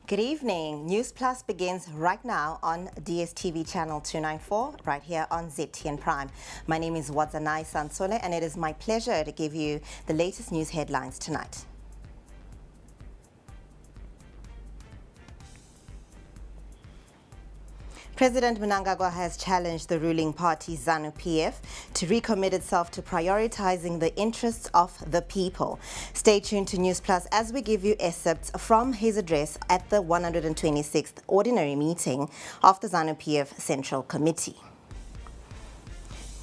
Good evening. Newsplus begins right now on DSTV channel 294, right here on ZTN Prime. My name is Wadzanai Sansole, and it is my pleasure to give you the latest news headlines tonight. President Mnangagwa has challenged the ruling party ZANU-PF to recommit itself to prioritizing the interests of the people. Stay tuned to Newsplus as we give you excerpts from his address at the 126th ordinary meeting of the ZANU-PF Central Committee.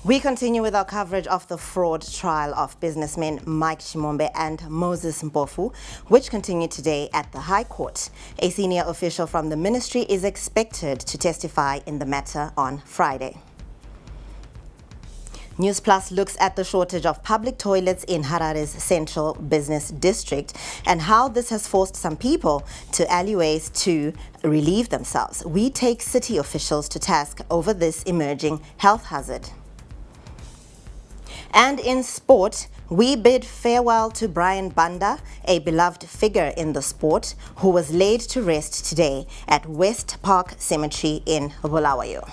We continue with our coverage of the fraud trial of businessmen Mike Chimombe and Moses Mpofu, which continued today at the High Court. A senior official from the ministry is expected to testify in the matter on Friday. Newsplus looks at the shortage of public toilets in Harare's central business district and how this has forced some people to alleyways to relieve themselves. We take city officials to task over this emerging health hazard. And in sport, we bid farewell to Brian Banda, a beloved figure in the sport, who was laid to rest today at West Park Cemetery in Bulawayo.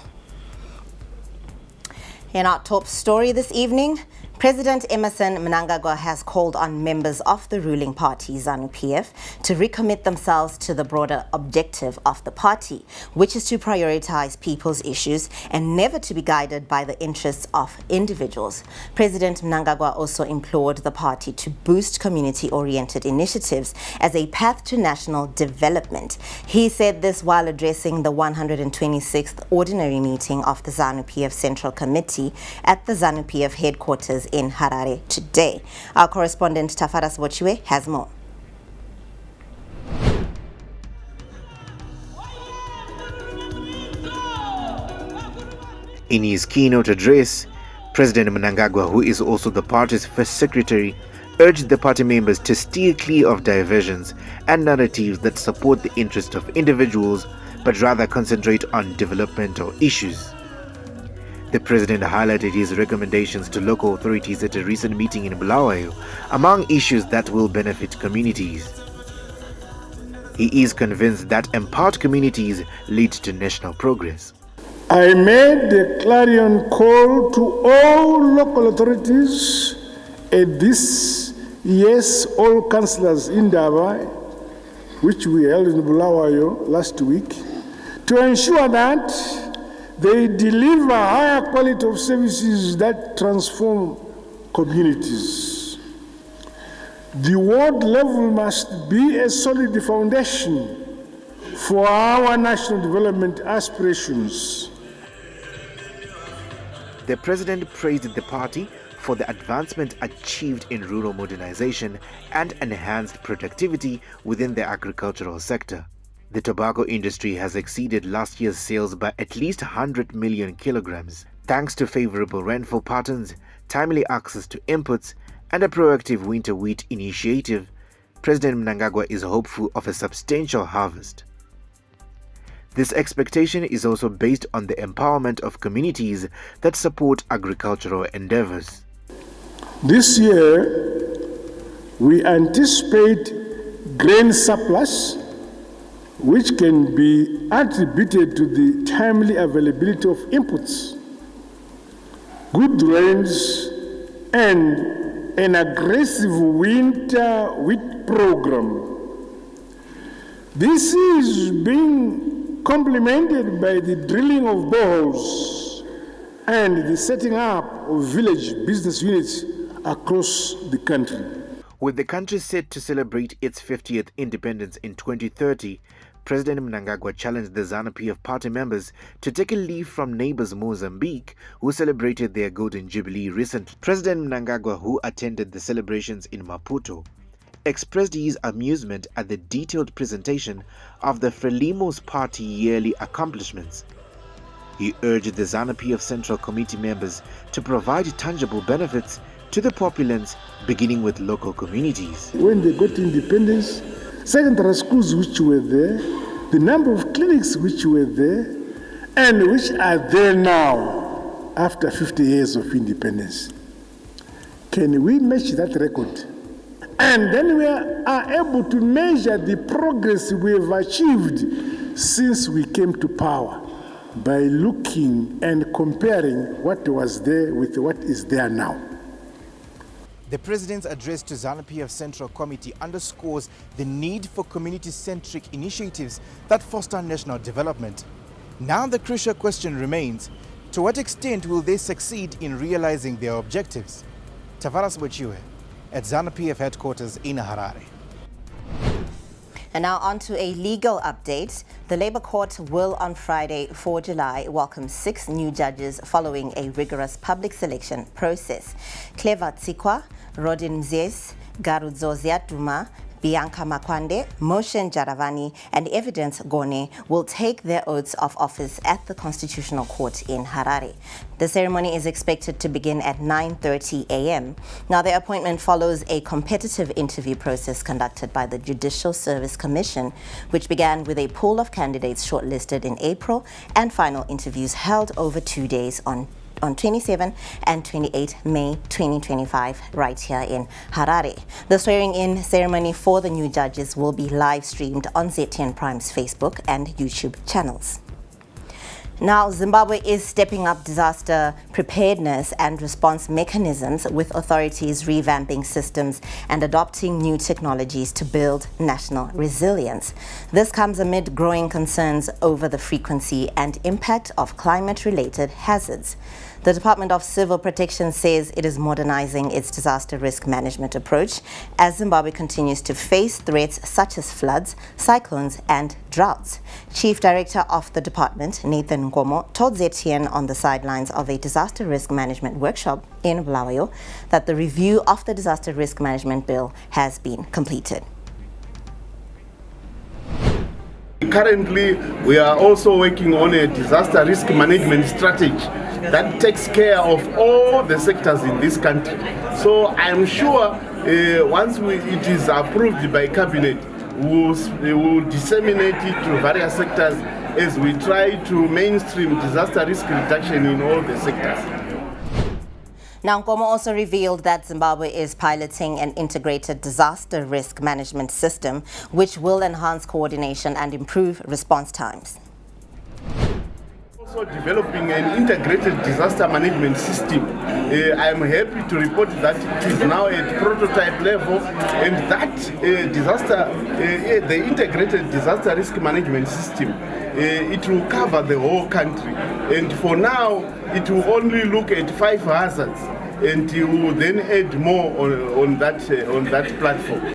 In our top story this evening, President Emmerson Mnangagwa has called on members of the ruling party ZANU-PF to recommit themselves to the broader objective of the party, which is to prioritize people's issues and never to be guided by the interests of individuals. President Mnangagwa also implored the party to boost community-oriented initiatives as a path to national development. He said this while addressing the 126th ordinary meeting of the ZANU-PF Central Committee at the ZANU-PF headquarters in Harare today. Our correspondent Tafaras Bochiwe has more. In his keynote address, President Mnangagwa, who is also the party's first secretary, urged the party members to steer clear of diversions and narratives that support the interests of individuals, but rather concentrate on developmental issues. The president highlighted his recommendations to local authorities at a recent meeting in Bulawayo among issues that will benefit communities. He is convinced that empowered communities lead to national progress. I made the clarion call to all local authorities at this year's all councillors in Daba, which we held in Bulawayo last week, to ensure that they deliver higher quality of services that transform communities. The world level must be a solid foundation for our national development aspirations. The president praised the party for the advancement achieved in rural modernization and enhanced productivity within the agricultural sector. The tobacco industry has exceeded last year's sales by at least 100 million kilograms, thanks to favorable rainfall patterns, timely access to inputs, and a proactive winter wheat initiative. President Mnangagwa is hopeful of a substantial harvest. This expectation is also based on the empowerment of communities that support agricultural endeavors. This year, we anticipate grain surplus, which can be attributed to the timely availability of inputs, good rains, and an aggressive winter wheat program. This is being complemented by the drilling of boreholes and the setting up of village business units across the country. With the country set to celebrate its 50th independence in 2030, President Mnangagwa challenged the ZANU-PF party members to take a leaf from neighbors Mozambique, who celebrated their Golden Jubilee recently. President Mnangagwa, who attended the celebrations in Maputo, expressed his amusement at the detailed presentation of the Frelimo's party yearly accomplishments. He urged the ZANU-PF Central Committee members to provide tangible benefits to the populace, beginning with local communities. When they got independence, secondary schools which were there, the number of clinics which were there, and which are there now after 50 years of independence. Can we match that record? And then we are able to measure the progress we have achieved since we came to power by looking and comparing what was there with what is there now. The President's address to ZANU-PF Central Committee underscores the need for community-centric initiatives that foster national development. Now the crucial question remains, to what extent will they succeed in realizing their objectives? Tavares Bochiwe at ZANU-PF headquarters in Harare. And now on to a legal update. The Labour Court will on Friday, 4 July, welcome 6 new judges following a rigorous public selection process. Cleva Tsikwa, Rodin Mzes, Garudzozia Duma, Bianca Makwande, Moshen Jaravani and Evidence Gone will take their oaths of office at the Constitutional Court in Harare. The ceremony is expected to begin at 9:30 a.m. Now, their appointment follows a competitive interview process conducted by the Judicial Service Commission, which began with a pool of candidates shortlisted in April and final interviews held over 2 days on 27 and 28 May 2025 right here in Harare. The swearing-in ceremony for the new judges will be live streamed on ZTN Prime's Facebook and YouTube channels. Now, Zimbabwe is stepping up disaster preparedness and response mechanisms, with authorities revamping systems and adopting new technologies to build national resilience. This comes amid growing concerns over the frequency and impact of climate-related hazards. The Department of Civil Protection says it is modernizing its disaster risk management approach as Zimbabwe continues to face threats such as floods, cyclones, and droughts. Chief Director of the department, Nathan Ngomo, told ZTN on the sidelines of a disaster risk management workshop in Bulawayo that the review of the disaster risk management bill has been completed. Currently, we are also working on a disaster risk management strategy that takes care of all the sectors in this country. So I'm sure once it is approved by Cabinet, we will disseminate it to various sectors as we try to mainstream disaster risk reduction in all the sectors. Now, Nkomo also revealed that Zimbabwe is piloting an integrated disaster risk management system, which will enhance coordination and improve response times. Also developing an integrated disaster management system. I am happy to report that it is now at prototype level, and that the integrated disaster risk management system, it will cover the whole country. And for now, it will only look at 5 hazards, and you will then add more on that platform.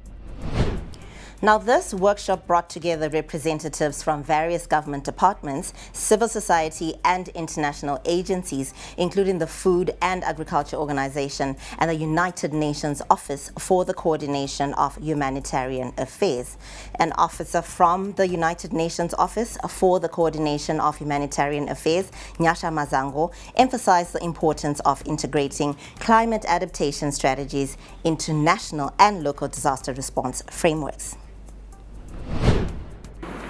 Now, this workshop brought together representatives from various government departments, civil society and international agencies, including the Food and Agriculture Organization and the United Nations Office for the Coordination of Humanitarian Affairs. An officer from the United Nations Office for the Coordination of Humanitarian Affairs, Nyasha Mazango, emphasized the importance of integrating climate adaptation strategies into national and local disaster response frameworks.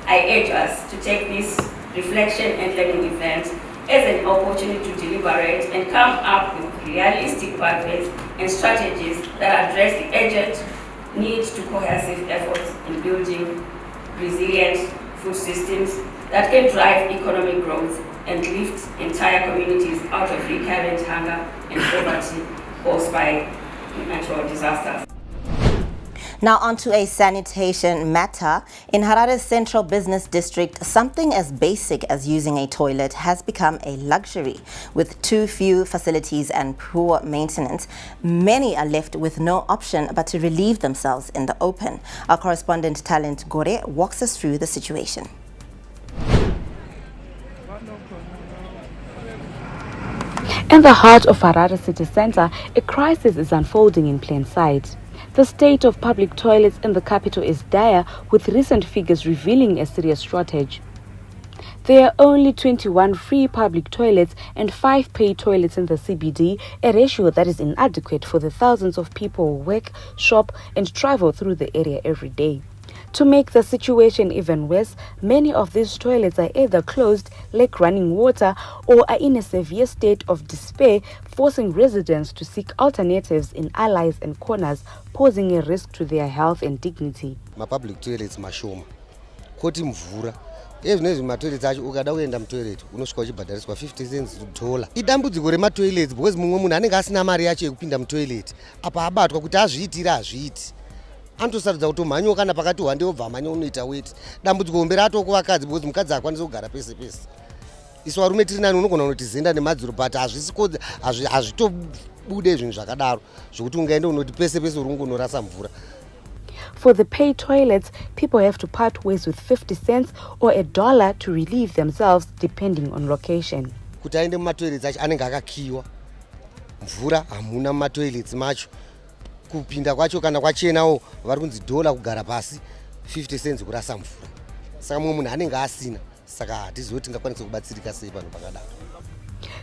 I urge us to take this reflection and learning event as an opportunity to deliberate and come up with realistic pathways and strategies that address the urgent need to cohesive efforts in building resilient food systems that can drive economic growth and lift entire communities out of recurrent hunger and poverty caused by natural disasters. Now onto a sanitation matter. In Harare's central business district, something as basic as using a toilet has become a luxury. With too few facilities and poor maintenance, many are left with no option but to relieve themselves in the open. Our correspondent Talent Gore walks us through the situation. In the heart of Harare city centre, a crisis is unfolding in plain sight. The state of public toilets in the capital is dire, with recent figures revealing a serious shortage. There are only 21 free public toilets and 5 paid toilets in the CBD, a ratio that is inadequate for the thousands of people who work, shop and travel through the area every day. To make the situation even worse, many of these toilets are either closed, lack running water, or are in a severe state of despair, forcing residents to seek alternatives in alleys and corners, posing a risk to their health and dignity. My public toilets mashoma. Koti mvura. Ezvinezvi matoilets acho ukada kuenda mutoilet unosvika uchibhadhariswa 50 cents $. Idambudziko rematoilets because mumwe munhu anenge asina mari yacho yekupinda mutoilet. Apa abatwa kuti azviitira azviiti. Antosarudza kuti mhanyo kana pakati wande obva mhanyo unoita weti. Dambudziko mberi ato kuvakadzi because mukadzi akwanisa kugara pese pese. Isu varume tiri nani unogona kuti zenda nemadziro but hazvitobude zvinhu zvakadaro zvokuti ungaenda unoti pese pese uri unorasa mvura. For the paid toilets, people have to part ways with 50 cents or $1 to relieve themselves depending on location. Kuti aende mumatoilets acho anenge akakiwa. Mvura hamuna mumatoilets macho. Kupinda kwacho kana kwachenawo vari kunzi $1 kugara pasi 50 cents kurasa mvura. Saka mumwe munhu anenge asina. Saka hatizivi tingakwanisa kubatsirika sei panhu pakadaro.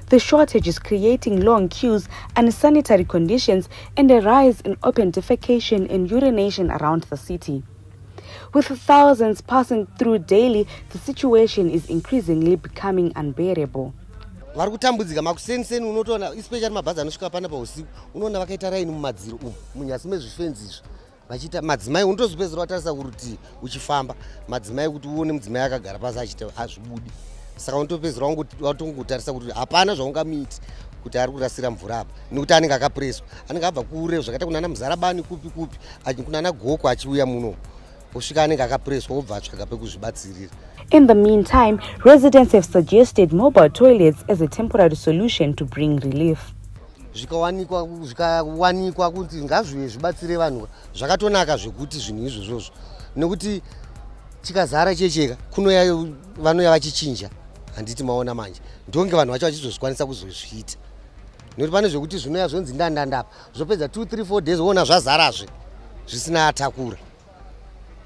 The shortage is creating long queues, unsanitary conditions, and a rise in open defecation and urination around the city. With thousands passing through daily, the situation is increasingly becoming unbearable. Vari kutambudzika makuseni unotoona especially mabhazi anosvika pana pausiku unoona vakaita raini mumadziro umu munyasi mezvifenzi izvi vachiita madzimai unotozopedzera watarisa kurutivi uchifamba madzimai kuti uone mudzimai akagara pasi achiita hazvibudi. Saka unotopedzera watongotarisa kuti hapana zvaungamiti kuti ari kurasira mvura apa nekuti anenge akapreswa anenge abva kure zvakaita kunana muzarabani kupi kunana goko achiuya muno osvika anenge akapreswa obva atsvaga pekuzvibatsirira. In the meantime, residents have suggested mobile toilets as a temporary solution to bring relief. Zvikawanikwa kuti ngazviwe zvibatsire vanhu zvakatonaka zvekuti zvinhu izvozvo nekuti chikazara checheka kunoya vanoya vachichinja handiti maona manje ndonge vanhu vacho vachizozvikwanisa kuzozviita nekuti pane zvekuti zvinoya zvonzi ndandandapa zvopedza 2-3-4 days woona zvazarazve zvisina atakura.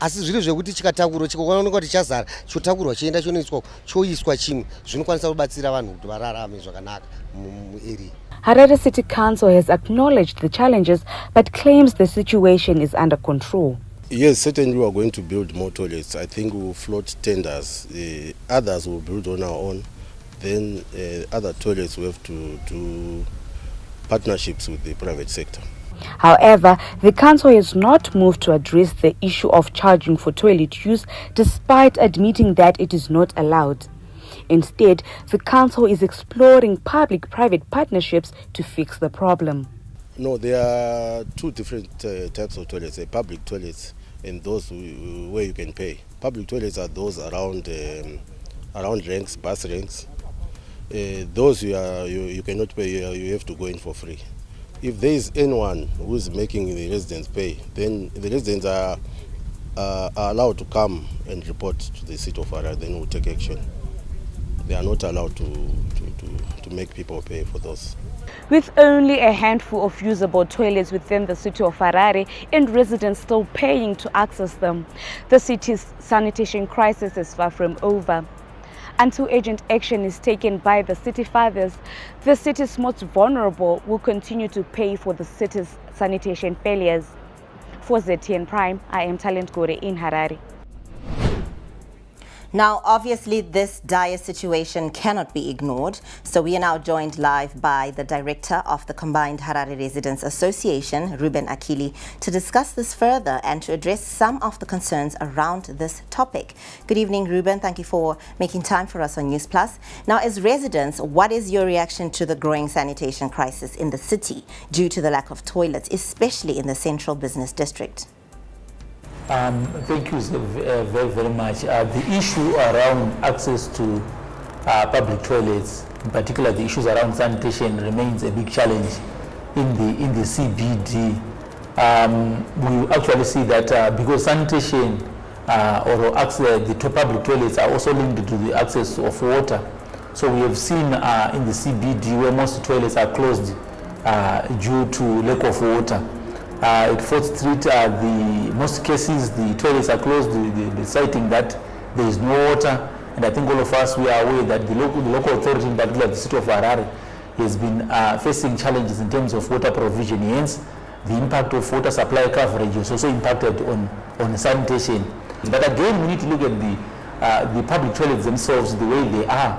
Asi zviri zvekuti chikatakurwa chikaoneka kuti chazara chotakurwa chienda choiswa chimwe zvinokwanisa kubatsira vanhu kuti vararame zvakanaka muarea. Harare City Council has acknowledged the challenges but claims the situation is under control. Yes, certainly we are going to build more toilets. I think we will float tenders. Others will build on our own. Then other toilets we have to do partnerships with the private sector. However, the council has not moved to address the issue of charging for toilet use, despite admitting that it is not allowed. Instead, the council is exploring public-private partnerships to fix the problem. No, there are two different types of toilets, public toilets and those where you can pay. Public toilets are those around ranks, bus ranks. Those you cannot pay, you have to go in for free. If there is anyone who is making the residents pay, then the residents are allowed to come and report to the city of Harare, then we'll take action. They are not allowed to make people pay for those. With only a handful of usable toilets within the city of Harare and residents still paying to access them, the city's sanitation crisis is far from over. Until urgent action is taken by the city fathers, the city's most vulnerable will continue to pay for the city's sanitation failures. For ZTN Prime, I am Talent Gore in Harare. Now, obviously, this dire situation cannot be ignored, so we are now joined live by the director of the Combined Harare Residents Association, Ruben Akili, to discuss this further and to address some of the concerns around this topic. Good evening, Ruben. Thank you for making time for us on Newsplus. Now, as residents, what is your reaction to the growing sanitation crisis in the city due to the lack of toilets, especially in the central business district? Thank you very, very much. The issue around access to public toilets, in particular the issues around sanitation, remains a big challenge in the CBD. We actually see that because sanitation or access, the public toilets are also linked to the access of water. So we have seen in the CBD where most toilets are closed due to lack of water. At 4th Street, most cases the toilets are closed, the citing that there is no water, and I think all of us we are aware that the local authority, in particular the city of Harare, has been facing challenges in terms of water provision. Hence, the impact of water supply coverage is also impacted on sanitation. But again, we need to look at the public toilets themselves, the way they are.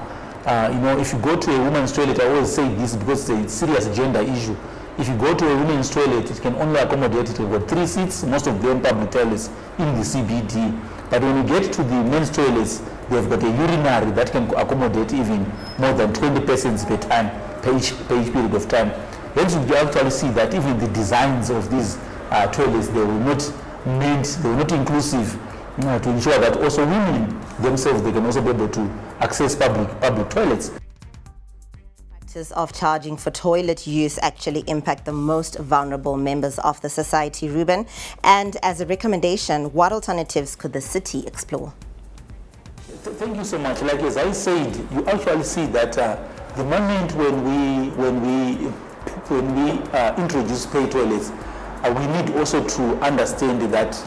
If you go to a woman's toilet, I always say this because it's a serious gender issue. If you go to a women's toilet, it can only accommodate 3 seats, most of them public toilets in the CBD. But when you get to the men's toilets, they've got a urinary that can accommodate even more than 20 persons per time, per each period of time. Hence, you actually see that even the designs of these toilets, they were not inclusive, to ensure that also women themselves, they can also be able to access public toilets. Practice of charging for toilet use actually impact the most vulnerable members of the society, Ruben. And as a recommendation, what alternatives could the city explore? Thank you so much. Like as I said, you actually see that the moment when we introduce pay toilets, we need also to understand that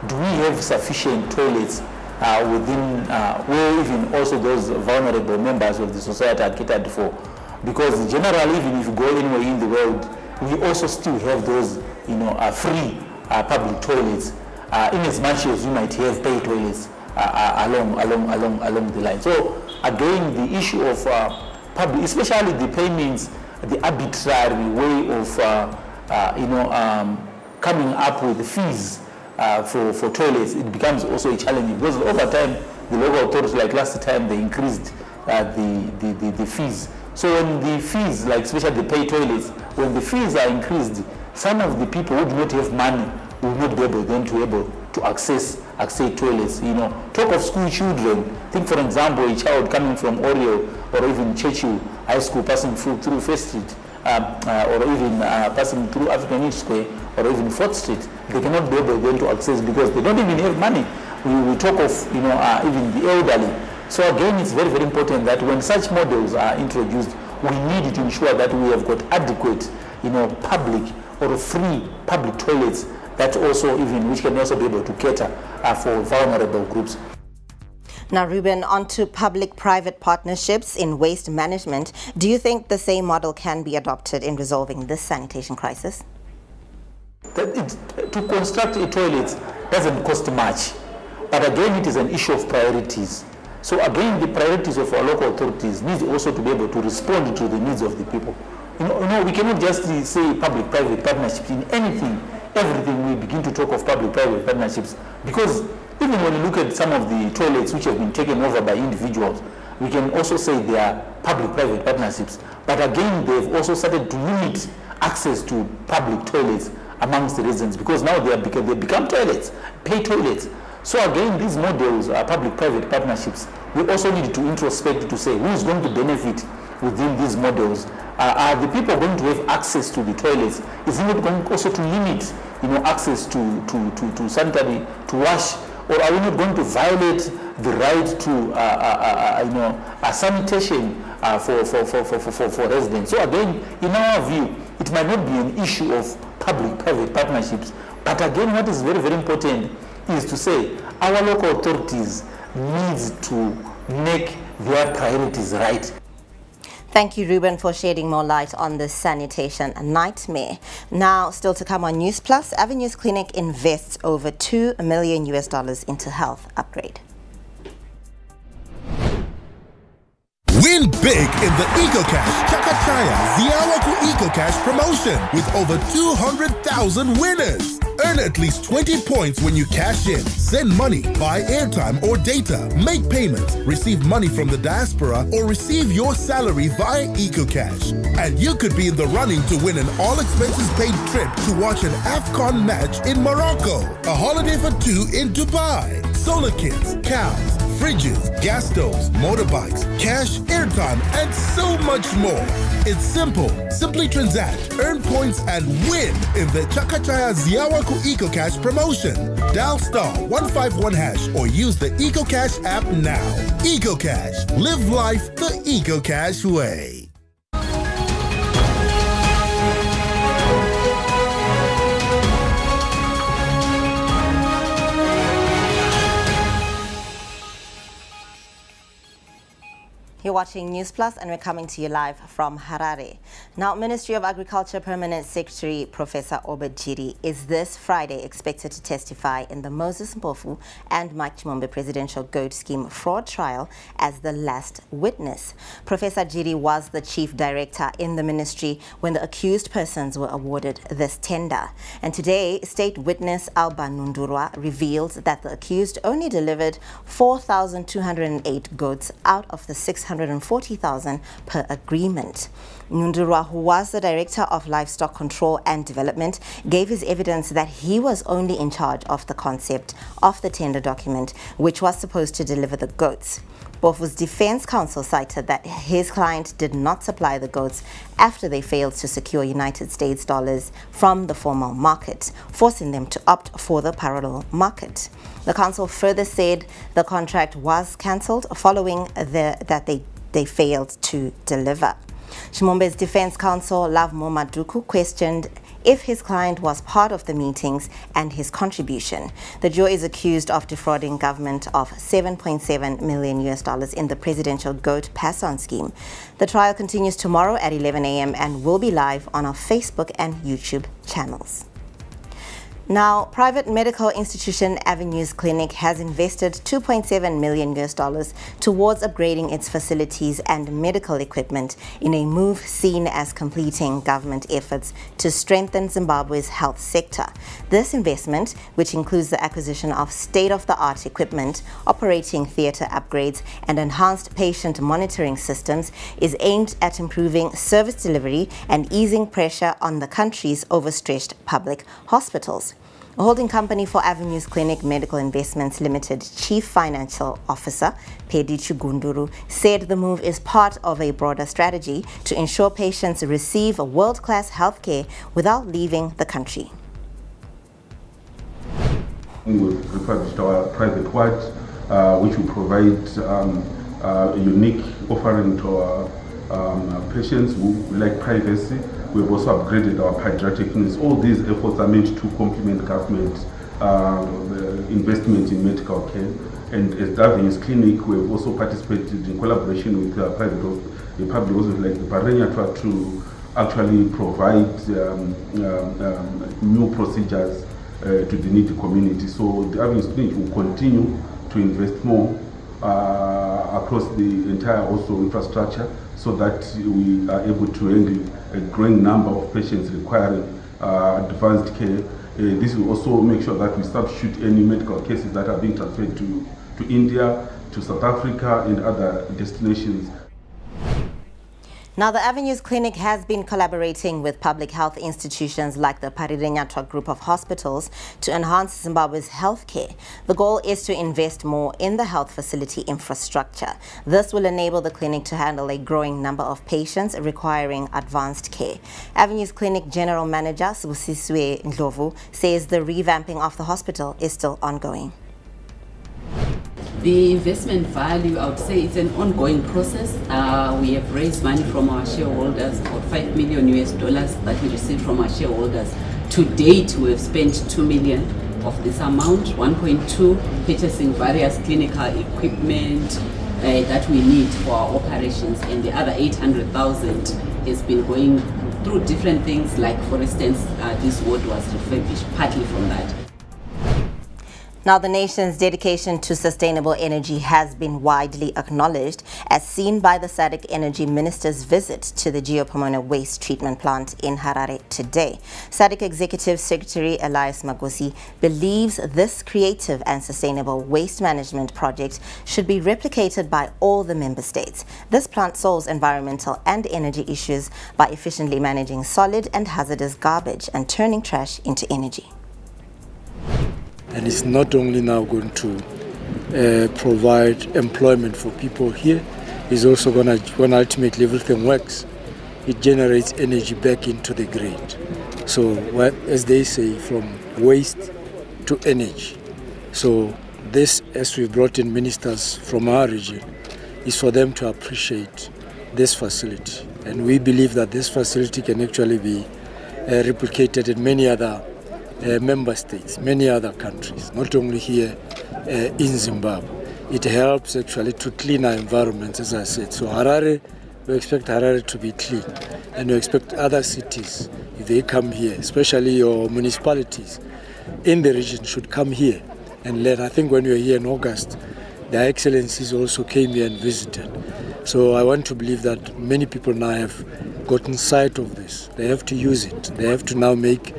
do we have sufficient toilets within where even also those vulnerable members of the society are catered for? Because generally, even if you go anywhere in the world, we also still have those, free public toilets, in as much as you might have pay toilets along the line. So again, the issue of public, especially the payments, the arbitrary way of coming up with the fees for toilets, it becomes also a challenge because over time, the local authorities, like last time, they increased the fees. So when the fees, like especially the pay toilets, when the fees are increased, some of the people who do not have money will not be able then to access toilets. Talk of school children. Think, for example, a child coming from Oreo or even Churchill High School passing through First Street, or even passing through African Youth Square or even 4th Street. They cannot be able then to access because they don't even have money. We talk of even the elderly. So again, it's very, very important that when such models are introduced, we need to ensure that we have got adequate, public or free public toilets that also which can also be able to cater for vulnerable groups. Now, Ruben, on to public-private partnerships in waste management. Do you think the same model can be adopted in resolving this sanitation crisis? To construct a toilet doesn't cost much, but again, it is an issue of priorities. So again, the priorities of our local authorities need also to be able to respond to the needs of the people. We cannot just say public-private partnerships in everything we begin to talk of public-private partnerships, because even when you look at some of the toilets which have been taken over by individuals, we can also say they are public-private partnerships. But again, they've also started to limit access to public toilets amongst the residents because now they become toilets, pay toilets. So again, these models are public-private partnerships. We also need to introspect to say who is going to benefit within these models. Are the people going to have access to the toilets? Is it not going also to limit, access to sanitary, to wash? Or are we not going to violate the right to sanitation for residents? So again, in our view, it might not be an issue of public-private partnerships. But again, what is very, very important is to say our local authorities need to make their priorities right. Thank you, Ruben, for shedding more light on this sanitation nightmare. Now, still to come on Newsplus, Avenues Clinic invests over $2 million into health upgrade. Win big in the EcoCash Chakachaya Ziawaku EcoCash promotion with over 200,000 winners. Earn at least 20 points when you cash in, send money, buy airtime or data, make payments, receive money from the diaspora, or receive your salary via EcoCash. And you could be in the running to win an all-expenses-paid trip to watch an AFCON match in Morocco, a holiday for two in Dubai, solar kits, cows, fridges, gas stoves, motorbikes, cash, airtime, and so much more. It's simple. Simply transact, earn points, and win in the Chakachaya Ziawaku EcoCash promotion. Dial *151# or use the EcoCash app now. EcoCash. Live life the EcoCash way. You're watching Newsplus and we're coming to you live from Harare. Now, Ministry of Agriculture Permanent Secretary Professor Obed Jiri is this Friday expected to testify in the Moses Mpofu and Mike Chimombe Presidential Goat Scheme fraud trial as the last witness. Professor Jiri was the chief director in the ministry when the accused persons were awarded this tender. And today, state witness Alba Nundurwa revealed that the accused only delivered 4,208 goats out of the 640,000 per agreement. Nundurwa, who was the Director of Livestock Control and Development, gave his evidence that he was only in charge of the concept of the tender document, which was supposed to deliver the goats. Mpofu's defense counsel cited that his client did not supply the goats after they failed to secure United States dollars from the formal market, forcing them to opt for the parallel market. The counsel further said the contract was cancelled following that they failed to deliver. Chimombe's defense counsel, Lavmo Maduku, questioned if his client was part of the meetings and his contribution. The Joe is accused of defrauding government of $7.7 million in the presidential goat pass-on scheme. The trial continues tomorrow at 11 a.m. and will be live on our Facebook and YouTube channels. Now, private medical institution Avenues Clinic has invested $2.7 million towards upgrading its facilities and medical equipment in a move seen as completing government efforts to strengthen Zimbabwe's health sector. This investment, which includes the acquisition of state-of-the-art equipment, operating theatre upgrades, and enhanced patient monitoring systems, is aimed at improving service delivery and easing pressure on the country's overstretched public hospitals. A holding company for Avenues Clinic Medical Investments Limited Chief Financial Officer Pedi Chugunduru said the move is part of a broader strategy to ensure patients receive world-class healthcare without leaving the country. We've refurbished our private ward, which will provide a unique offering to our patients who like privacy. We've also upgraded our pediatric units. All these efforts are meant to complement government investment in medical care. And as Avenues Clinic, we've also participated in collaboration with private public hospitals like the Banda to actually provide new procedures to the needy community. So the Avenues Clinic will continue to invest more across the entire also infrastructure, so that we are able to handle a growing number of patients requiring advanced care. This will also make sure that we substitute any medical cases that are being transferred to India, to South Africa and other destinations. Now, the Avenues Clinic has been collaborating with public health institutions like the Parirenyatwa Group of Hospitals to enhance Zimbabwe's healthcare. The goal is to invest more in the health facility infrastructure. This will enable the clinic to handle a growing number of patients requiring advanced care. Avenues Clinic General Manager Subusiswe Ndlovu says the revamping of the hospital is still ongoing. The investment value, I would say it's an ongoing process. We have raised money from our shareholders, about $5 million that we received from our shareholders. To date, we have spent $2 million of this amount, 1.2 purchasing various clinical equipment that we need for our operations, and the other 800,000 has been going through different things, like for instance, this ward was refurbished partly from that. Now, the nation's dedication to sustainable energy has been widely acknowledged, as seen by the SADC Energy Minister's visit to the Geopomona waste treatment plant in Harare today. SADC Executive Secretary Elias Magosi believes this creative and sustainable waste management project should be replicated by all the member states. This plant solves environmental and energy issues by efficiently managing solid and hazardous garbage and turning trash into energy. And it's not only now going to provide employment for people here, it's also going to, when ultimately everything works, it generates energy back into the grid. So, as they say, from waste to energy. So this, as we brought in ministers from our region, is for them to appreciate this facility. And we believe that this facility can actually be replicated in many other member states, many other countries, not only here in Zimbabwe. it helps actually to clean our environments, as I said. So Harare, we expect Harare to be clean, and we expect other cities, if they come here, especially your municipalities in the region, should come here and learn. I think when we were here in August, Their Excellencies also came here and visited. So I want to believe that many people now have gotten sight of this. They have to use it. They have to now make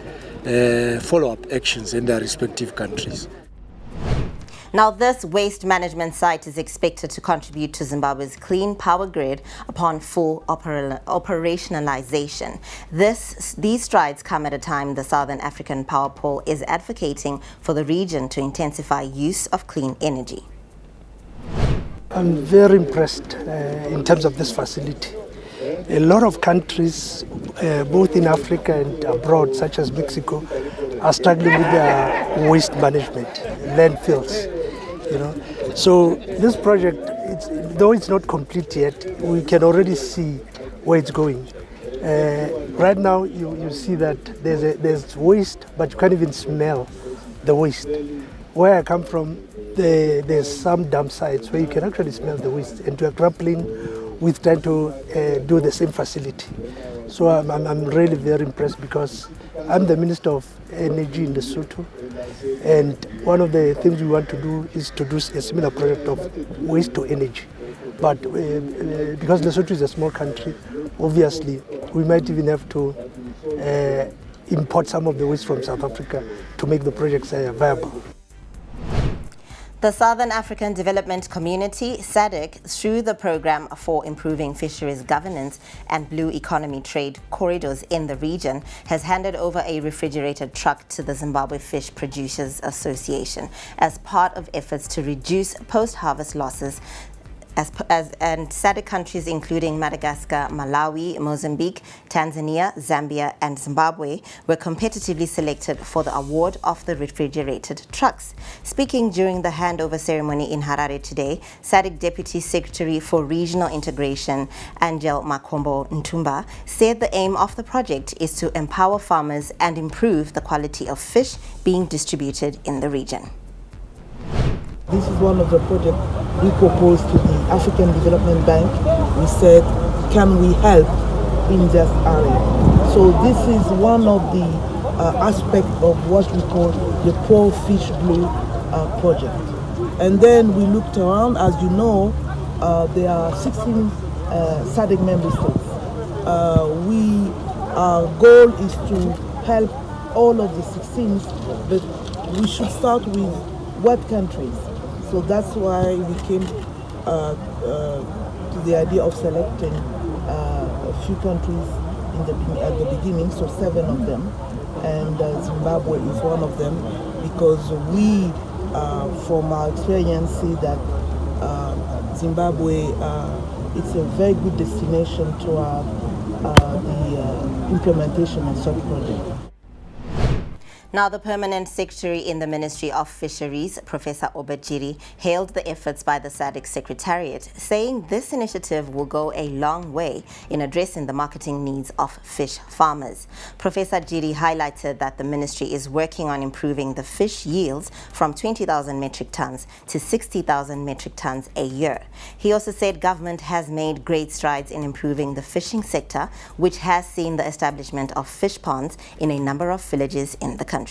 follow-up actions in their respective countries. Now, this waste management site is expected to contribute to Zimbabwe's clean power grid upon full operationalization. These strides come at a time the Southern African Power Pool is advocating for the region to intensify use of clean energy. I'm very impressed in terms of this facility. A lot of countries, both in Africa and abroad, such as Mexico, are struggling with their waste management, landfills. So this project, though it's not complete yet, we can already see where it's going. Right now, you see that there's waste, but you can't even smell the waste. Where I come from, there's some dump sites where you can actually smell the waste, and we are grappling with trying to do the same facility. So I'm really very impressed because I'm the Minister of Energy in Lesotho, and one of the things we want to do is to do a similar project of waste to energy. But because Lesotho is a small country, obviously we might even have to import some of the waste from South Africa to make the projects viable. The Southern African Development Community, SADC, through the Program for Improving Fisheries Governance and Blue Economy Trade Corridors in the region, has handed over a refrigerated truck to the Zimbabwe Fish Producers Association as part of efforts to reduce post-harvest losses. And SADC countries including Madagascar, Malawi, Mozambique, Tanzania, Zambia and Zimbabwe were competitively selected for the award of the refrigerated trucks. Speaking during the handover ceremony in Harare today, SADC Deputy Secretary for Regional Integration, Angel Makombo Ntumba, said the aim of the project is to empower farmers and improve the quality of fish being distributed in the region. This is one of the projects we proposed to the African Development Bank. We said, can we help in this area? So this is one of the aspects of what we call the Poor Fish Blue project. And then we looked around. As you know, there are 16 SADC member states. Our goal is to help all of the 16, but we should start with what countries? So that's why we came to the idea of selecting a few countries at the beginning, so 7 of them, and Zimbabwe is one of them, because we, from our experience, see that Zimbabwe it's a very good destination to the implementation of such projects. Now, the Permanent Secretary in the Ministry of Fisheries, Professor Obejiri, hailed the efforts by the SADC Secretariat, saying this initiative will go a long way in addressing the marketing needs of fish farmers. Professor Jiri highlighted that the ministry is working on improving the fish yields from 20,000 metric tons to 60,000 metric tons a year. He also said government has made great strides in improving the fishing sector, which has seen the establishment of fish ponds in a number of villages in the country.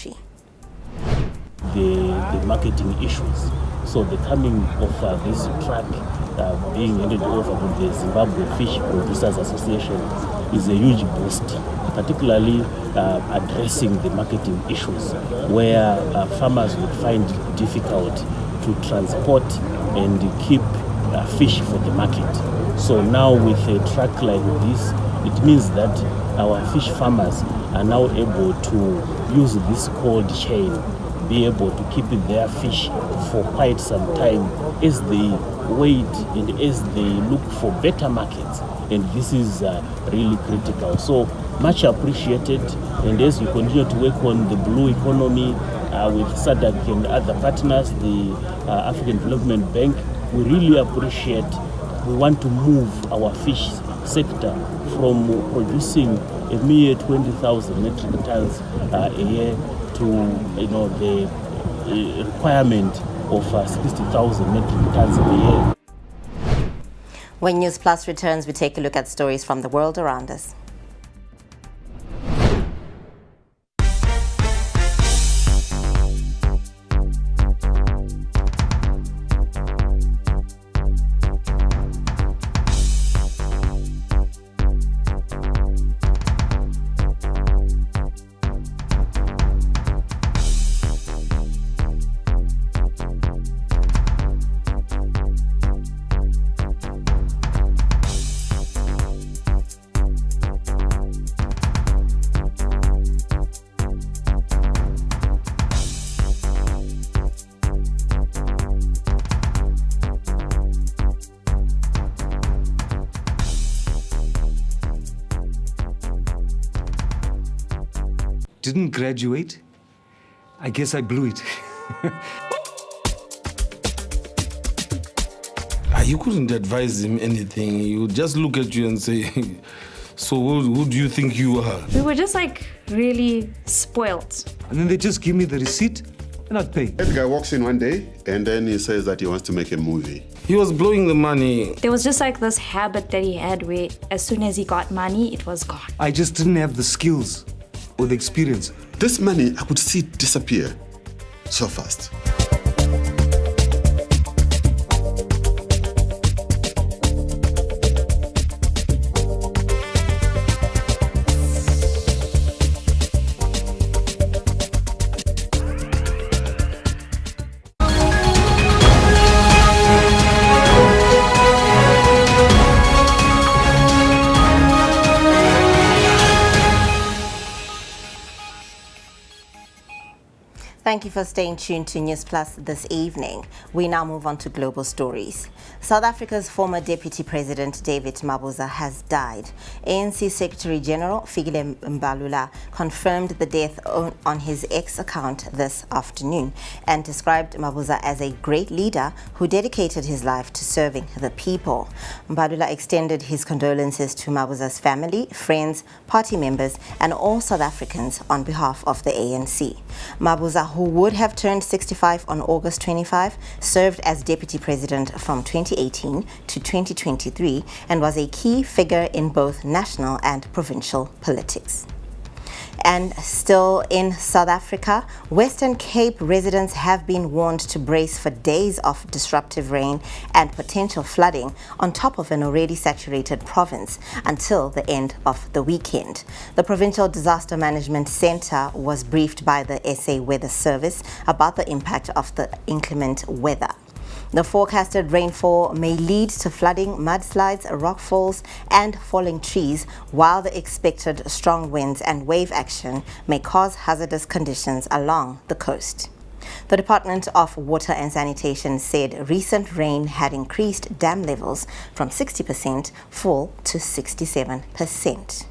The marketing issues. So the coming of this track being handed over to the Zimbabwe Fish Producers Association is a huge boost, particularly addressing the marketing issues where farmers would find it difficult to transport and keep fish for the market. So now with a track like this, it means that our fish farmers are now able to use this cold chain, be able to keep their fish for quite some time as they wait and as they look for better markets. And this is really critical. So much appreciated. And as we continue to work on the blue economy with SADC and other partners, the African Development Bank, we really appreciate. We want to move our fish sector from producing a mere 20,000 metric tons a year to the requirement of 60,000 metric tons per year. When Newsplus returns, we take a look at stories from the world around us. Didn't graduate. I guess I blew it. You couldn't advise him anything. He would just look at you and say, so who do you think you are? We were just like really spoiled. And then they just give me the receipt and I'd pay. The guy walks in one day and then he says that he wants to make a movie. He was blowing the money. There was just like this habit that he had where as soon as he got money, it was gone. I just didn't have the skills or the experience. This money, I could see it disappear so fast. Thank you for staying tuned to Newsplus this evening. We now move on to global stories. South Africa's former Deputy President David Mabuza has died. ANC Secretary General Fikile Mbalula confirmed the death on his X account this afternoon and described Mabuza as a great leader who dedicated his life to serving the people. Mbalula extended his condolences to Mabuza's family, friends, party members, and all South Africans on behalf of the ANC. Mabuza, who would have turned 65 on August 25, served as deputy president from 2018 to 2023 and was a key figure in both national and provincial politics. And still in South Africa, Western Cape residents have been warned to brace for days of disruptive rain and potential flooding on top of an already saturated province until the end of the weekend. The Provincial Disaster Management Centre was briefed by the SA Weather Service about the impact of the inclement weather. The forecasted rainfall may lead to flooding, mudslides, rockfalls, and falling trees, while the expected strong winds and wave action may cause hazardous conditions along the coast. The Department of Water and Sanitation said recent rain had increased dam levels from 60% full to 67%.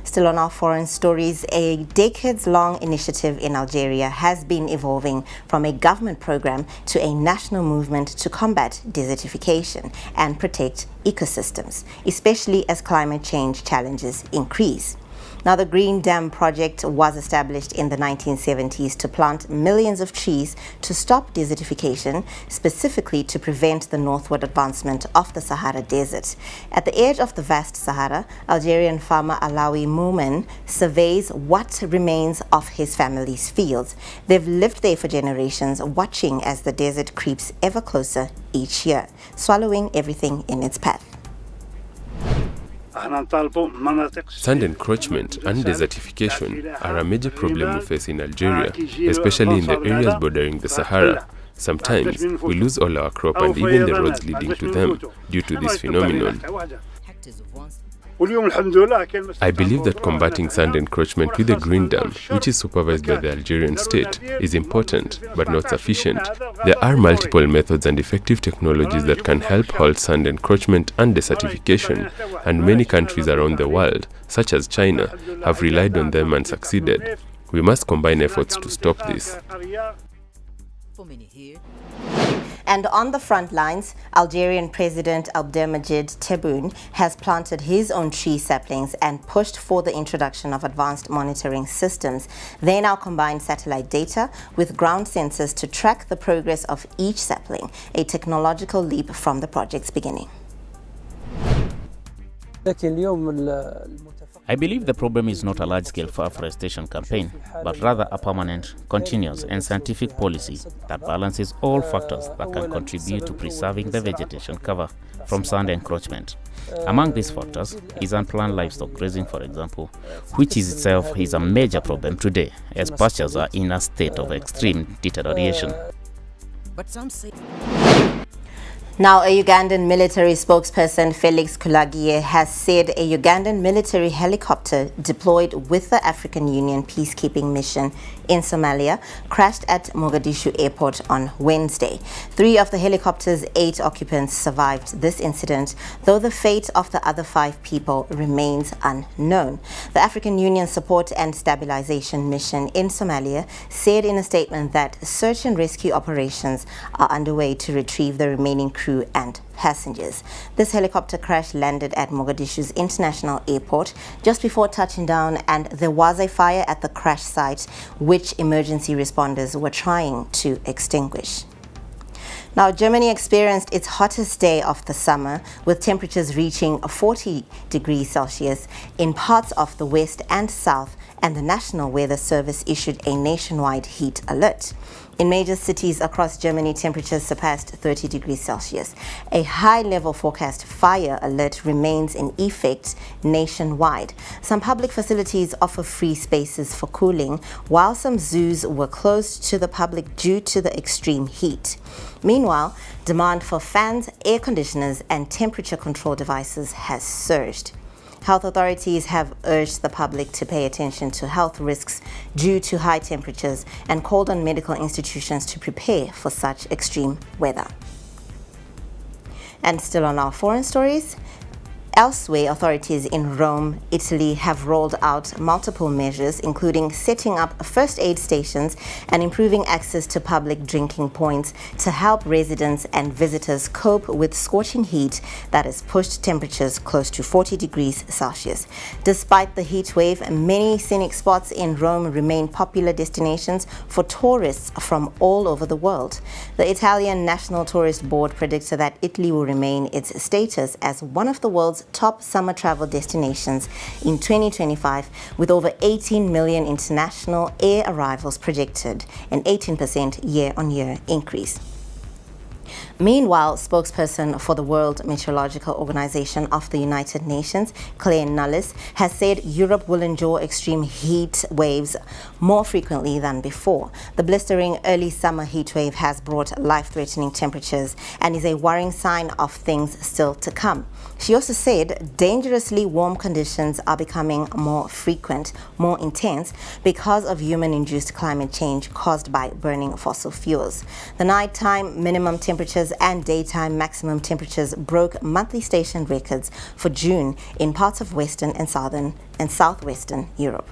Still on our foreign stories, a decades-long initiative in Algeria has been evolving from a government program to a national movement to combat desertification and protect ecosystems, especially as climate change challenges increase. Now, the Green Dam project was established in the 1970s to plant millions of trees to stop desertification, specifically to prevent the northward advancement of the Sahara Desert. At the edge of the vast Sahara, Algerian farmer Alaoui Moumen surveys what remains of his family's fields. They've lived there for generations, watching as the desert creeps ever closer each year, swallowing everything in its path. Sand encroachment and desertification are a major problem we face in Algeria, especially in the areas bordering the Sahara. Sometimes we lose all our crop and even the roads leading to them due to this phenomenon. I believe that combating sand encroachment with a green dam, which is supervised by the Algerian state, is important but not sufficient. There are multiple methods and effective technologies that can help halt sand encroachment and desertification, and many countries around the world, such as China, have relied on them and succeeded. We must combine efforts to stop this. And on the front lines, Algerian President Abdelmadjid Tebboune has planted his own tree saplings and pushed for the introduction of advanced monitoring systems. They now combine satellite data with ground sensors to track the progress of each sapling, a technological leap from the project's beginning. I believe the problem is not a large-scale afforestation campaign, but rather a permanent, continuous and scientific policy that balances all factors that can contribute to preserving the vegetation cover from sand encroachment. Among these factors is unplanned livestock grazing, for example, which is itself is a major problem today, as pastures are in a state of extreme deterioration. But some say... Now, a Ugandan military spokesperson, Felix Kulagiye, has said a Ugandan military helicopter deployed with the African Union peacekeeping mission in Somalia crashed at Mogadishu airport on Wednesday. 3 of the helicopter's 8 occupants survived this incident, though the fate of the other 5 people remains unknown. The African Union Support and Stabilization Mission in Somalia said in a statement that search and rescue operations are underway to retrieve the remaining crew and passengers. This helicopter crash landed at Mogadishu's international airport just before touching down, and there was a fire at the crash site which emergency responders were trying to extinguish. Now, Germany experienced its hottest day of the summer, with temperatures reaching 40 degrees Celsius in parts of the west and south, and the National Weather Service issued a nationwide heat alert. In major cities across Germany, temperatures surpassed 30 degrees Celsius. A high-level forecast fire alert remains in effect nationwide. Some public facilities offer free spaces for cooling, while some zoos were closed to the public due to the extreme heat. Meanwhile, demand for fans, air conditioners, and temperature control devices has surged. Health authorities have urged the public to pay attention to health risks due to high temperatures and called on medical institutions to prepare for such extreme weather. And still on our foreign stories, elsewhere, authorities in Rome, Italy have rolled out multiple measures, including setting up first aid stations and improving access to public drinking points to help residents and visitors cope with scorching heat that has pushed temperatures close to 40 degrees Celsius. Despite the heat wave, many scenic spots in Rome remain popular destinations for tourists from all over the world. The Italian National Tourist Board predicted that Italy will remain its status as one of the world's top summer travel destinations in 2025, with over 18 million international air arrivals predicted, an 18% year-on-year increase. Meanwhile, spokesperson for the World Meteorological Organization of the United Nations, Claire Nullis, has said Europe will endure extreme heat waves more frequently than before. The blistering early summer heat wave has brought life-threatening temperatures and is a worrying sign of things still to come. She also said dangerously warm conditions are becoming more frequent, more intense, because of human-induced climate change caused by burning fossil fuels. The nighttime minimum temperatures and daytime maximum temperatures broke monthly station records for June in parts of Western and Southern and Southwestern Europe.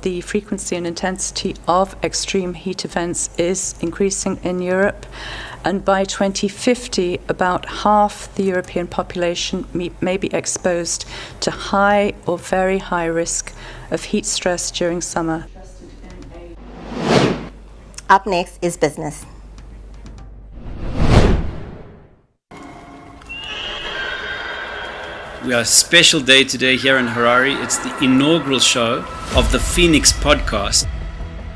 The frequency and intensity of extreme heat events is increasing in Europe, and by 2050, about half the European population may be exposed to high or very high risk of heat stress during summer. Up next is business. We have a special day today here in Harare. It's the inaugural show of the Phoenix podcast.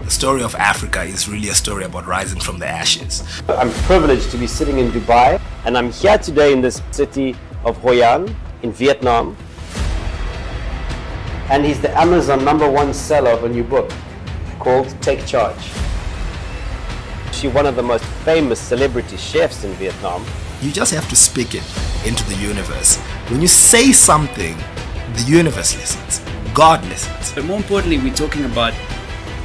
The story of Africa is really a story about rising from the ashes. I'm privileged to be sitting in Dubai, and I'm here today in this city of Hoi An in Vietnam. And he's the Amazon #1 seller of a new book called Take Charge. She's one of the most famous celebrity chefs in Vietnam. You just have to speak it into the universe. When you say something, the universe listens. God listens. But more importantly, we're talking about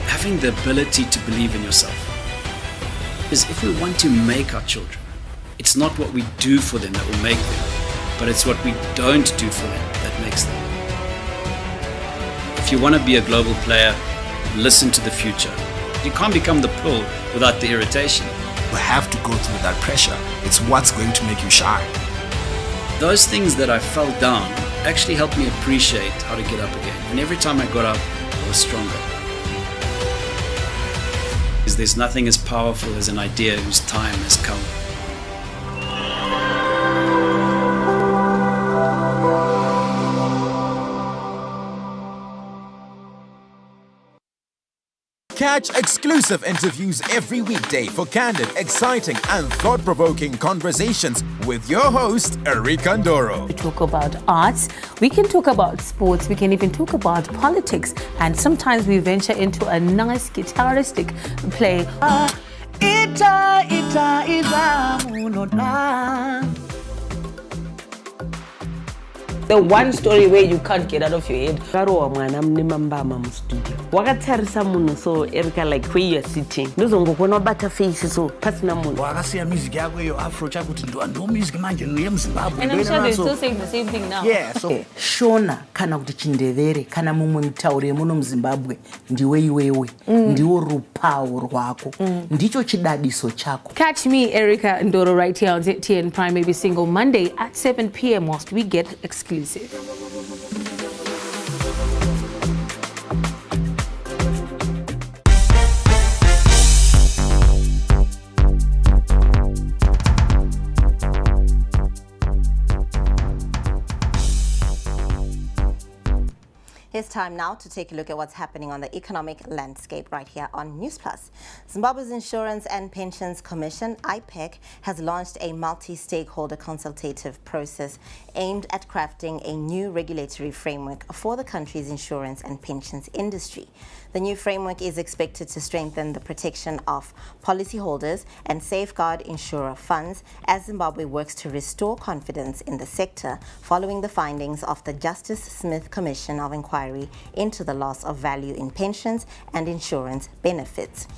having the ability to believe in yourself. Because if we want to make our children, it's not what we do for them that will make them, but it's what we don't do for them that makes them. If you want to be a global player, listen to the future. You can't become the pill without the irritation. You have to go through that pressure. It's what's going to make you shine. Those things that I fell down actually helped me appreciate how to get up again. And every time I got up, I was stronger. Because there's nothing as powerful as an idea whose time has come. Catch exclusive interviews every weekday for candid, exciting and thought-provoking conversations with your host, Erika Ndoro. We talk about arts, we can talk about sports, we can even talk about politics, and sometimes we venture into a nice guitaristic play. The one story where you can't get out of your head. Wakatarisa munhu so Erika like where you are sitting. Ndozongokona bata face so pasina munhu. Wakasiya music yako yo Afro chakuti ndo music manje no Zimbabwe. And I'm sure they're still saying the same thing now. Yeah, so Shona kana kuti Chindevere kana mumwe mutaure muno muZimbabwe ndiwe iwewe. Ndiwo rupawo rwako. Ndicho chidadiso chako. Catch me, Erika Ndoro, right here on ZTN Prime every single Monday at 7 p.m. whilst we get exclusive. It's time now to take a look at what's happening on the economic landscape right here on Newsplus. Zimbabwe's Insurance and Pensions Commission, IPAZ, has launched a multi-stakeholder consultative process aimed at crafting a new regulatory framework for the country's insurance and pensions industry. The new framework is expected to strengthen the protection of policyholders and safeguard insurer funds as Zimbabwe works to restore confidence in the sector following the findings of the Justice Smith Commission of Inquiry into the loss of value in pensions and insurance benefits.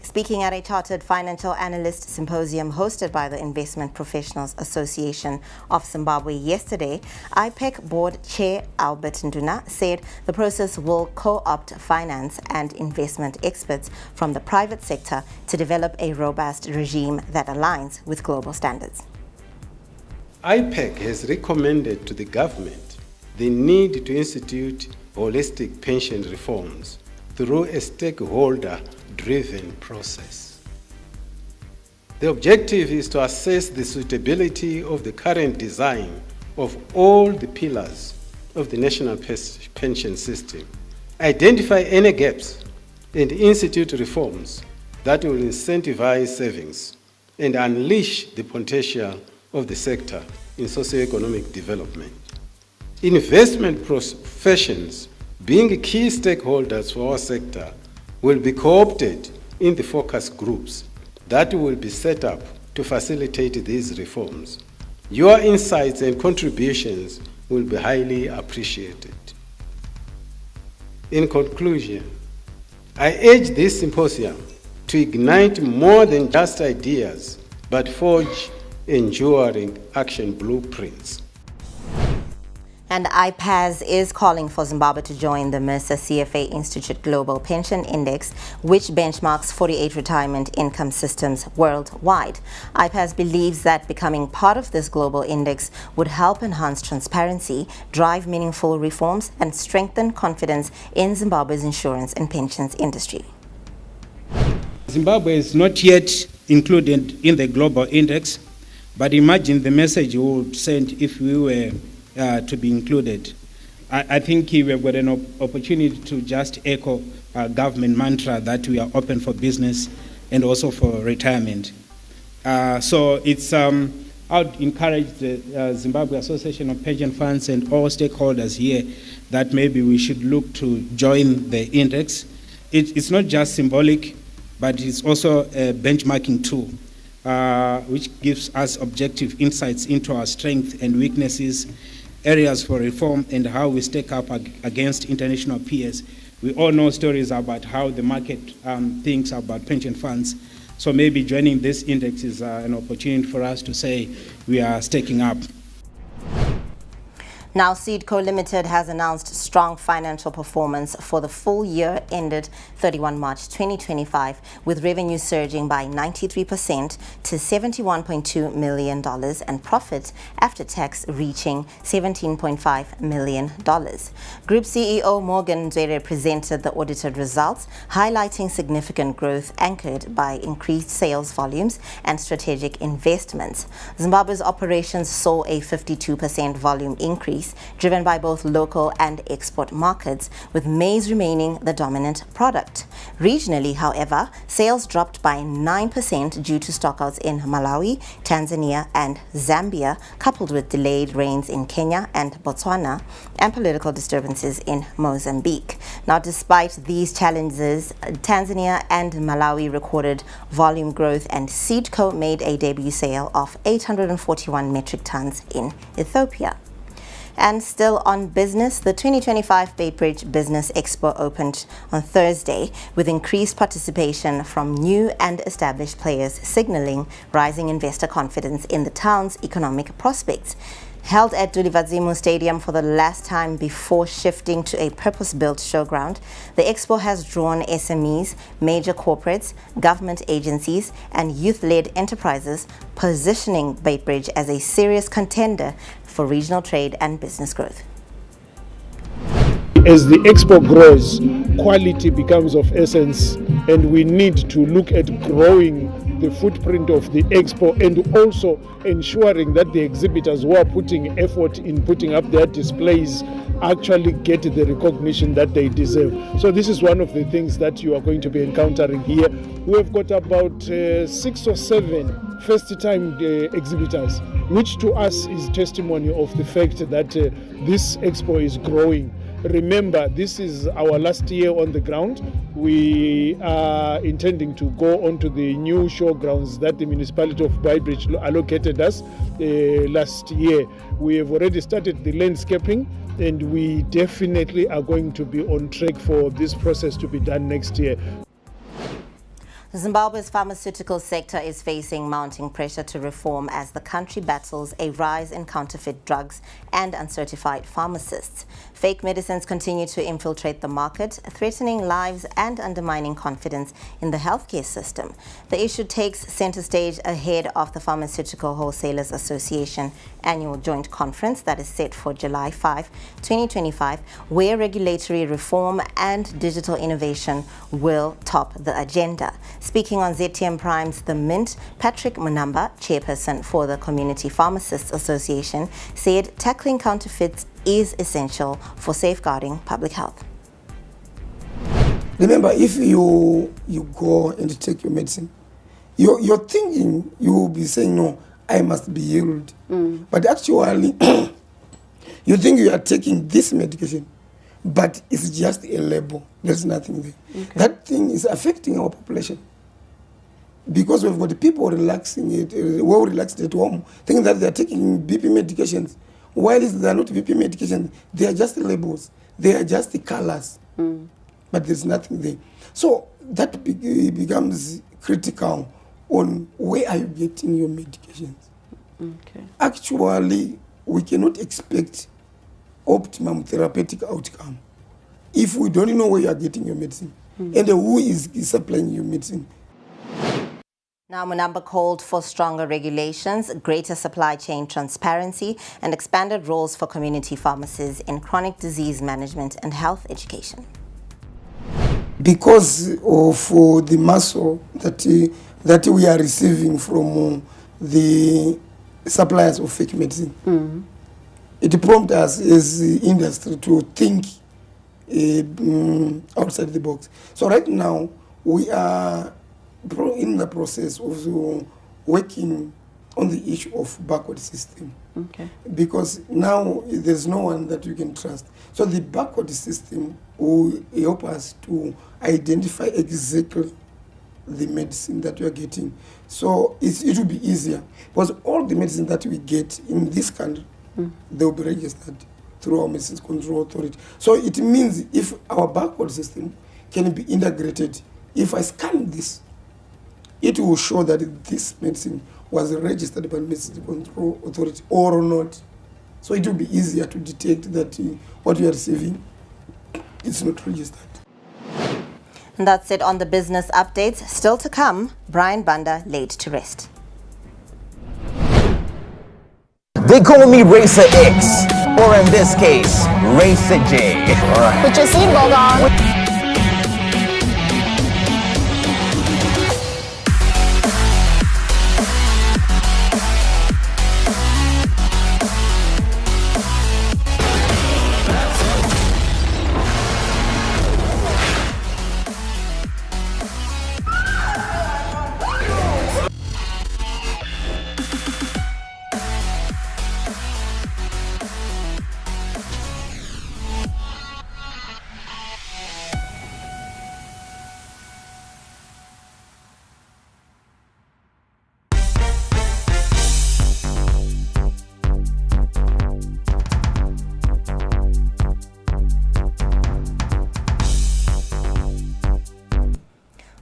Speaking at a Chartered Financial Analyst Symposium hosted by the Investment Professionals Association of Zimbabwe yesterday, IPAZ Board Chair Albert Nduna said the process will co-opt finance and investment experts from the private sector to develop a robust regime that aligns with global standards. IPAZ has recommended to the government the need to institute holistic pension reforms through a stakeholder-driven process. The objective is to assess the suitability of the current design of all the pillars of the national pension system, identify any gaps, and institute reforms that will incentivize savings and unleash the potential of the sector in socio-economic development. Investment professions, being key stakeholders for our sector, will be co-opted in the focus groups that will be set up to facilitate these reforms. Your insights and contributions will be highly appreciated. In conclusion, I urge this symposium to ignite more than just ideas, but forge enduring action blueprints. And IPAZ is calling for Zimbabwe to join the Mercer CFA Institute Global Pension Index, which benchmarks 48 retirement income systems worldwide. IPAZ believes that becoming part of this global index would help enhance transparency, drive meaningful reforms, and strengthen confidence in Zimbabwe's insurance and pensions industry. Zimbabwe is not yet included in the global index, but imagine the message we would send if we were to be included. I think we've got an opportunity to just echo our government mantra that we are open for business and also for retirement. So it's, I would encourage the Zimbabwe Association of Pension Funds and all stakeholders here that maybe we should look to join the index. It's not just symbolic, but it's also a benchmarking tool, which gives us objective insights into our strengths and weaknesses, areas for reform, and how we stack up against international peers. We all know stories about how the market thinks about pension funds. So maybe joining this index is an opportunity for us to say we are stacking up. Now, Seedco Limited has announced strong financial performance for the full year ended 31 March 2025, with revenue surging by 93% to $71.2 million and profit after tax reaching $17.5 million. Group CEO Morgan Nzwere presented the audited results, highlighting significant growth anchored by increased sales volumes and strategic investments. Zimbabwe's operations saw a 52% volume increase, driven by both local and export markets, with maize remaining the dominant product. Regionally, however, sales dropped by 9% due to stockouts in Malawi, Tanzania and Zambia, coupled with delayed rains in Kenya and Botswana and political disturbances in Mozambique. Now, despite these challenges, Tanzania and Malawi recorded volume growth, and Seedco made a debut sale of 841 metric tons in Ethiopia. And still on business, the 2025 Beitbridge Business Expo opened on Thursday, with increased participation from new and established players, signaling rising investor confidence in the town's economic prospects. Held at Dulivadzimu Stadium for the last time before shifting to a purpose-built showground, the expo has drawn SMEs, major corporates, government agencies, and youth-led enterprises, positioning Beitbridge as a serious contender for regional trade and business growth. As the expo grows, quality becomes of essence, and we need to look at growing the footprint of the expo and also ensuring that the exhibitors who are putting effort in putting up their displays actually get the recognition that they deserve. So this is one of the things that you are going to be encountering here. We have got about 6 or 7 first-time exhibitors, which to us is testimony of the fact that this expo is growing. Remember, this is our last year on the ground. We are intending to go onto the new showgrounds that the municipality of Beitbridge allocated us last year. We have already started the landscaping, and we definitely are going to be on track for this process to be done next year. Zimbabwe's pharmaceutical sector is facing mounting pressure to reform as the country battles a rise in counterfeit drugs and uncertified pharmacists. Fake medicines continue to infiltrate the market, threatening lives and undermining confidence in the healthcare system. The issue takes center stage ahead of the Pharmaceutical Wholesalers Association annual joint conference that is set for July 5, 2025, where regulatory reform and digital innovation will top the agenda. Speaking on ZTM Prime's The Mint, Patrick Munamba, chairperson for the Community Pharmacists Association, said tackling counterfeits is essential for safeguarding public health. Remember, if you go and take your medicine, you're thinking, you will be saying, no, I must be healed. But actually, you think you are taking this medication, but it's just a label. There's nothing there. Okay. That thing is affecting our population. Because we've got people relaxing it, well relaxed at home, thinking that they're taking BP medications. While they're not BP medications, they are just labels. They are just the colors. But there's nothing there. So that becomes critical on where are you getting your medications. Okay. Actually, we cannot expect optimum therapeutic outcome if we don't know where you are getting your medicine and who is supplying your medicine. Now, Munamba called for stronger regulations, greater supply chain transparency, and expanded roles for community pharmacists in chronic disease management and health education. Because of the muscle that we are receiving from the suppliers of fake medicine, it prompts us as the industry to think outside the box. So right now, we are in the process of working on the issue of backward system. Okay. Because now there's no one that you can trust. So the backward system will help us to identify exactly the medicine that we are getting. So it will be easier. Because all the medicine that we get in this country, they will be registered through our Medicines Control Authority. So it means if our backward system can be integrated, if I scan this, it will show that this medicine was registered by Medicines Control Authority or not. So it will be easier to detect that what you are receiving is not registered. And that's it on the business updates. Still to come, Brian Banda laid to rest. They call me Racer X, or in this case, Racer J. Put your seatbelt on.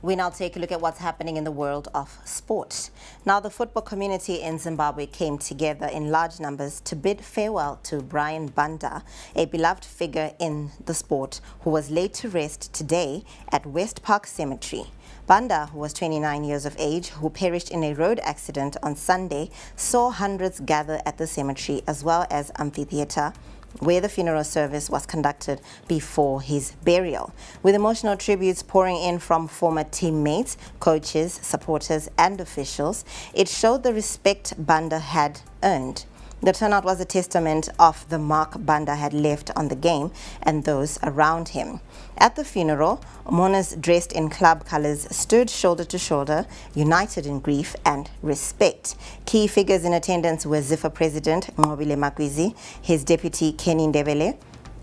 We now take a look at what's happening in the world of sport. Now, the football community in Zimbabwe came together in large numbers to bid farewell to Brian Banda, a beloved figure in the sport who was laid to rest today at West Park Cemetery. Banda, who was 29 years of age, who perished in a road accident on Sunday, saw hundreds gather at the cemetery as well as amphitheater, where the funeral service was conducted before his burial. With emotional tributes pouring in from former teammates, coaches, supporters and officials, it showed the respect Banda had earned. The turnout was a testament of the mark Banda had left on the game and those around him. At the funeral, mourners dressed in club colors stood shoulder to shoulder, united in grief and respect. Key figures in attendance were ZIFA President Ngobile Makwizi, his deputy Kenny Ndebele,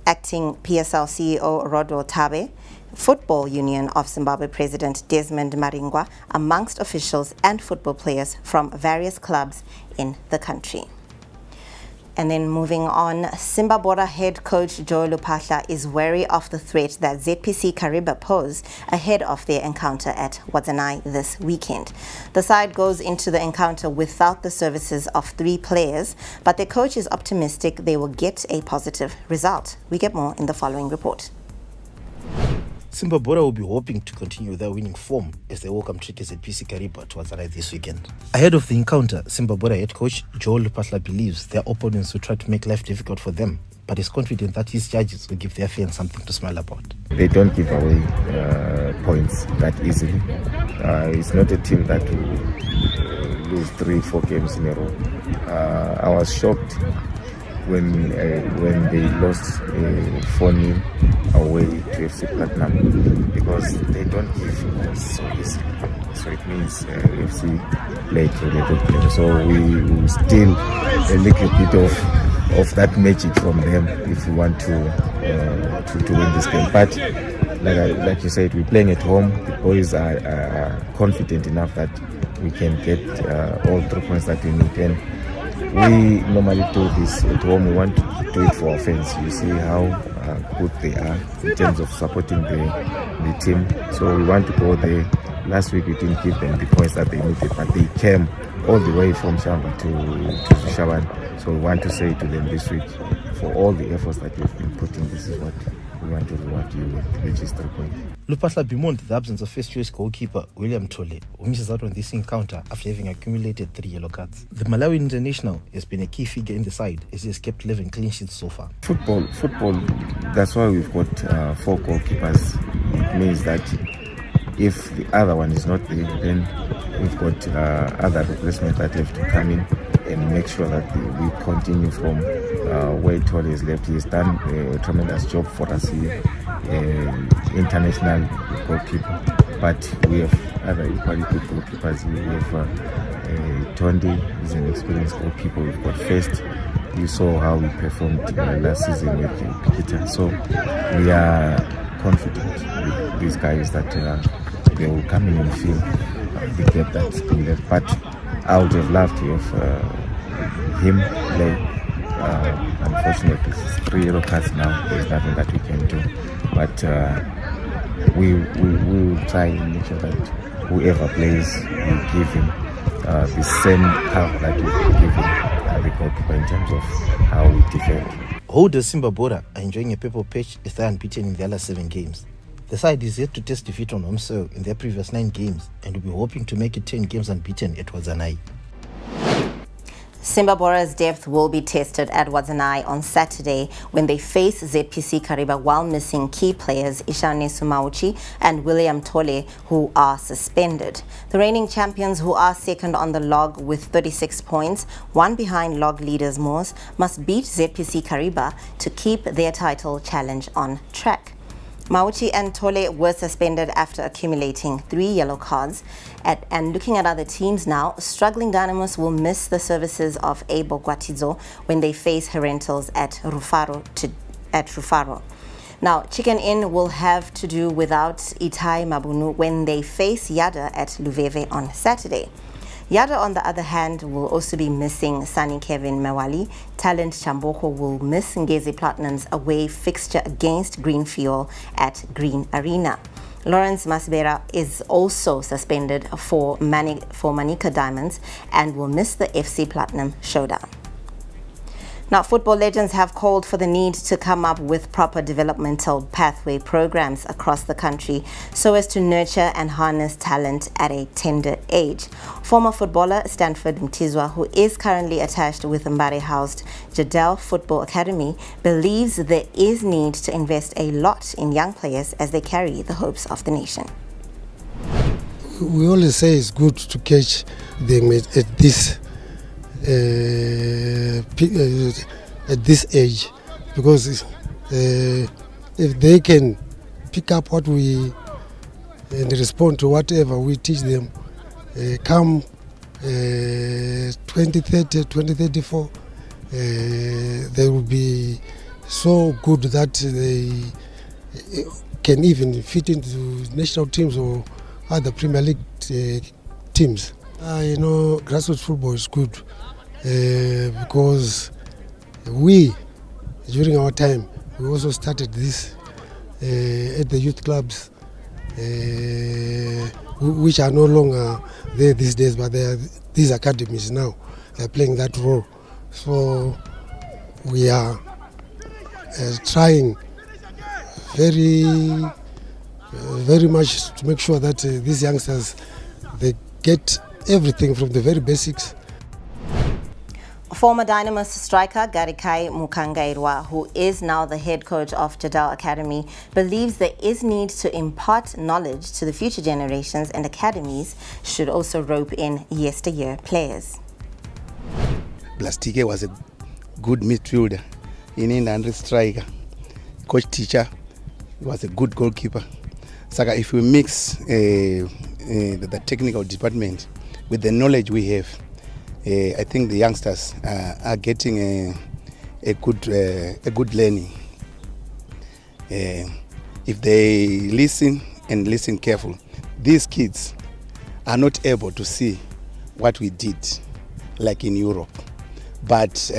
acting PSL CEO Rodo Tabe, Football Union of Zimbabwe President Desmond Maringwa, amongst officials and football players from various clubs in the country. And then moving on, Simba Bora head coach Joe Lupahla is wary of the threat that ZPC Kariba pose ahead of their encounter at Wadzanai this weekend. The side goes into the encounter without the services of 3 players, but the coach is optimistic they will get a positive result. We get more in the following report. Simba Bora will be hoping to continue their winning form as they welcome trickers at PC Kariba to Wadzanai this weekend. Ahead of the encounter, Simba Bora head coach Joel Lupahla believes their opponents will try to make life difficult for them, but is confident that his judges will give their fans something to smile about. They don't give away points that easily. It's not a team that will lose 3-4 games in a row. I was shocked when they lost 4-0 away to FC Platinum, because they don't give goals so easily. So it means FC played really good. So we still a little bit of that magic from them if we want to win this game. But like you said, we're playing at home. The boys are confident enough that we can get all 3 points that we need. And we normally do this at home. We want to do it for our fans. You see how good they are in terms of supporting the team. So we want to go there. Last week we didn't give them the points that they needed, but they came all the way from Shamba to Shaban. So we want to say to them this week, for all the efforts that you've been putting, this is what we want to reward you with, which is 3 points. Lupahla bemoaned the absence of first-choice goalkeeper William Tole, who misses out on this encounter after having accumulated 3 yellow cards. The Malawi international has been a key figure in the side as he has kept 11 clean sheets so far. Football, that's why we've got 4 goalkeepers. It means that if the other one is not there, then we've got other replacements that have to come in and make sure that we continue from where Tole has left. He's done a tremendous job for us here, international goalkeeper. But we have other equally good goalkeepers. We have Tondi, he's an experienced goalkeeper. We've got First. You saw how we performed last season with Pikita. So we are confident with these guys that they will come in and fill the gap that's been left. But I would have loved to have him play. Unfortunately, it's 3 yellow cards now. There's nothing that we can do. But we will try and make sure that whoever plays, we give him the same power that we give him the goalkeeper in terms of how we defend. Holders Simba Bora are enjoying a purple patch as they are unbeaten in their last 7 games. The side is yet to test defeat on home soil in their previous 9 games and will be hoping to make it 10 games unbeaten at Wadzanai. Simba Bora's depth will be tested at Wadzanai on Saturday when they face ZPC Kariba while missing key players Ishane Sumauchi and William Tole, who are suspended. The reigning champions, who are second on the log with 36 points, one behind log leaders Moors, must beat ZPC Kariba to keep their title challenge on track. Mauchi and Tole were suspended after accumulating 3 yellow cards. And looking at other teams now, struggling Dynamos will miss the services of Abo Gwatizo when they face Herentals at Rufaro. Now, Chicken Inn will have to do without Itai Mabunu when they face Yada at Luveve on Saturday. Yada, on the other hand, will also be missing Sani Kevin Mewali. Talent Chamboko will miss Ngezi Platinum's away fixture against Green Fuel at Green Arena. Lawrence Masbera is also suspended for Manika Diamonds and will miss the FC Platinum showdown. Now, football legends have called for the need to come up with proper developmental pathway programs across the country so as to nurture and harness talent at a tender age. Former footballer Stanford Mtizwa, who is currently attached with Mbare-housed Jadel Football Academy, believes there is need to invest a lot in young players as they carry the hopes of the nation. We always say it's good to catch them at this age, because if they can pick up what we and respond to whatever we teach them, come 2030, 2034, they will be so good that they can even fit into national teams or other Premier League teams. Grassroots football is good because we, during our time, we also started this at the youth clubs, which are no longer there these days, but they are these academies now. They are playing that role. So we are trying very much to make sure that these youngsters, they get everything from the very basics. Former Dynamos striker Garikai Mukangairwa, who is now the head coach of Jadal Academy, believes there is need to impart knowledge to the future generations, and academies should also rope in yesteryear players. Plastike was a good midfielder, and striker. Coach teacher was a good goalkeeper. Saka, if we mix the technical department with the knowledge we have, I think the youngsters are getting a good learning. If they listen and listen careful, these kids are not able to see what we did, like in Europe. But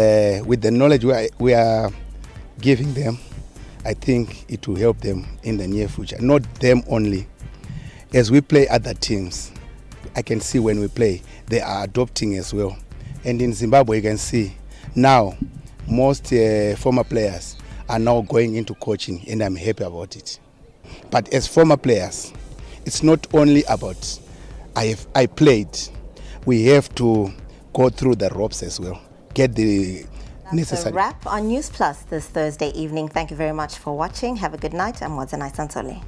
with the knowledge we are giving them, I think it will help them in the near future. Not them only. As we play other teams, I can see when we play, they are adopting as well. And in Zimbabwe, you can see now most former players are now going into coaching, and I'm happy about it. But as former players, it's not only about I played. We have to go through the ropes as well. Get the necessary. That's a wrap on Newsplus this Thursday evening. Thank you very much for watching. Have a good night. I'm Wadzanai Sansole.